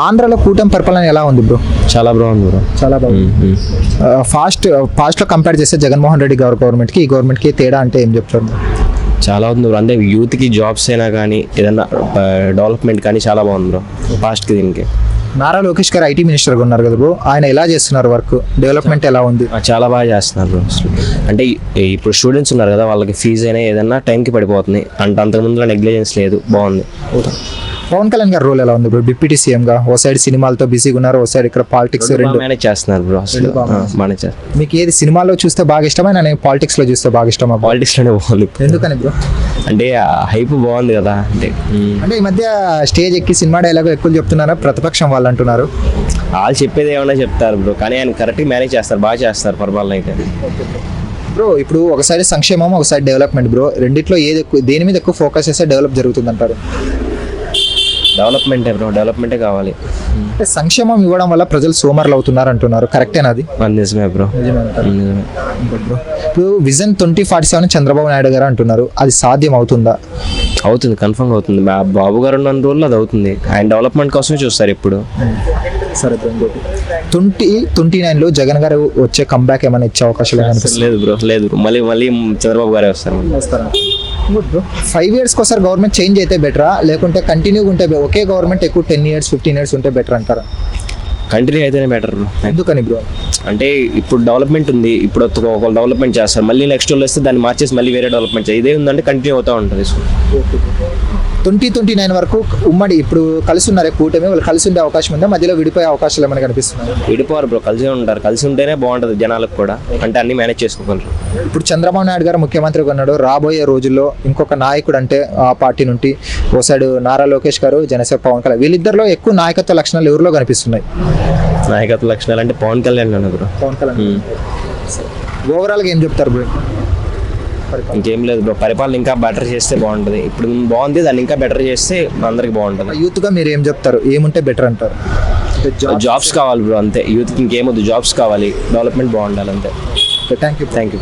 ఆంధ్రాలో కూటమి పరిపాలన ఎలా ఉంది బ్రో? చాలా బాగుంది బ్రో. చాలా బాగుంది. పాస్ట్లో కంపేర్ చేస్తే జగన్మోహన్ రెడ్డి గవర్నమెంట్కి ఈ గవర్నమెంట్కి తేడా అంటే ఏం చెప్తారు? చాలా ఉంది బ్రో. అంటే యూత్కి జాబ్స్ అయినా కానీ ఏదన్నా డెవలప్మెంట్ కానీ చాలా బాగుంది బ్రో పాస్ట్కి దీనికి. నారా లోకేష్ గారు ఐటీ మినిస్టర్గా ఉన్నారు కదా బ్రో, ఆయన ఎలా చేస్తున్నారు వర్క్? డెవలప్మెంట్ ఎలా ఉంది? చాలా బాగా చేస్తున్నారు బ్రో. అసలు అంటే ఇప్పుడు స్టూడెంట్స్ ఉన్నారు కదా, వాళ్ళకి ఫీజు అయినా ఏదన్నా టైంకి పడిపోతుంది. అంటే అంతకుముందులో నెగ్లిజెన్స్ లేదు, బాగుంది. పవన్ కళ్యాణ్ గారి రోల్ ఎలా ఉంది బ్రో డిప్యూటీ సీఎంగా? ఓ సైడ్ సినిమాలతో బిజీగా ఉన్నారు, ఓ సైడ్ ఇక్కడ పాలిటిక్స్ రెండు మేనేజ్ చేస్తున్నారు బ్రో. అసలు బాగానే చేస్తారు. మీకు ఏది సినిమాలో చూస్తే బాగా ఇష్టమా, నేను పాలిటిక్స్లో చూస్తే బాగా ఇష్టమా? పాలిటిక్స్లోనే బాగుంది. ఎందుకని బ్రో? అంటే హైప్ బాగుంది కదా. అంటే ఈ మధ్య స్టేజ్ ఎక్కి సినిమా డైలాగ్ ఎక్కువ చెప్తున్నారా ప్రతిపక్షం వాళ్ళు అంటున్నారు? వాళ్ళు చెప్పేది ఏమన్నా చెప్తారు బ్రో, కానీ ఆయన కరెక్ట్గా మేనేజ్ చేస్తారు, బాగా చేస్తారు పరిపాలన అయితే. బ్రో ఇప్పుడు ఒక సైడ్ సంక్షేమం, ఒక సైడ్ డెవలప్మెంట్ బ్రో, రెండిట్లో ఏది ఎక్కువ, దేని మీద ఎక్కువ ఫోకస్ చేస్తే డెవలప్ జరుగుతుంది అంటారు? డెవలప్మెంటే బ్రో, డెవలప్మెంటే కావాలి. అంటే సంక్షేమం ఇవ్వడం వల్ల ప్రజలు సోమరులు అవుతున్నారు అంటున్నారు, కరెక్టేనా అది? నిజమే బ్రో. నిజమే. ఇప్పుడు విజన్ 2047 చంద్రబాబు నాయుడు గారు అంటున్నారు, అది సాధ్యం అవుతుందా? అవుతుంది, కన్ఫర్మ్ అవుతుంది. బాబు గారు ఉన్న రోజుల్లో అది అవుతుంది. ఆయన డెవలప్మెంట్ కోసమే చూస్తారు ఇప్పుడు. సరే 2029లో జగన్ గారు వచ్చే కంబ్యాక్ ఏమైనా ఇచ్చే అవకాశాలు లేదు బ్రో, లేదు. మళ్ళీ చంద్రబాబు గారే వస్తారు. 5 yearsకి ఒకసారి గవర్నమెంట్ చేంజ్ అయితే బెటరా, లేకుంటే కంటిన్యూగా ఉంటే ఒకే గవర్నమెంట్ ఎక్కువ 10 years 15 years ఉంటే బెటర్ అంటారా? కంటిన్యూ అయితేనే బెటర్ బ్రో. ఎందుకని బ్రో? అంటే ఇప్పుడు డెవలప్మెంట్ ఉంది, ఇప్పుడు ఒకళ్ళు డెవలప్మెంట్ చేస్తారు, మళ్ళీ నెక్స్ట్ వాళ్ళు వస్తే దాన్ని మార్చేసి మళ్ళీ వేరే డెవలప్మెంట్ చేయాలి. ఇదే ఉందంటే కంటిన్యూ అవుతూ ఉంటుంది. 2029 వరకు ఉమ్మడి ఇప్పుడు కలిసి ఉన్నారే కూటమి, వాళ్ళు కలిసి ఉండే అవకాశం ఉందా? మధ్యలో విడిపోయే అవకాశాలు ఏమైనా కనిపిస్తున్నాయి? విడిపోరు బ్రో, కలిసి ఉంటారు. కలిసి ఉంటేనే బాగుంటుంది జనాలకు కూడా, అంటే అన్ని మేనేజ్ చేసుకోగలరు. ఇప్పుడు చంద్రబాబు నాయుడు గారు ముఖ్యమంత్రిగా ఉన్నాడు, రాబోయే రోజుల్లో ఇంకొక నాయకుడు అంటే ఆ పార్టీ నుండి ఓ సైడ్ నారా లోకేష్ గారు, జనసేన పవన్ కళ్యాణ్, వీళ్ళిద్దరిలో ఎక్కువ నాయకత్వ లక్షణాలు ఎవరిలో కనిపిస్తున్నాయి? నాయకత్వ లక్షణాలు అంటే పవన్ కళ్యాణ్ బ్రో. పవన్ కళ్యాణ్. ఓవరాల్గా ఏం చెప్తారు బ్రో? ఇంకేం లేదు బ్రో, పరిపాలన ఇంకా బెటర్ చేస్తే బాగుంటుంది. ఇప్పుడు బాగుంది, దాన్ని ఇంకా బెటర్ చేస్తే అందరికి బాగుంటుంది. యూత్గా మీరు ఏం చెప్తారు, ఏముంటే బెటర్ అంటారు? జాబ్స్ కావాలి బ్రో, అంతే. యూత్కి ఇంకేమొద్దు, జాబ్స్ కావాలి, డెవలప్మెంట్ బాగుండాలి, అంతే. Thank you. Thank you.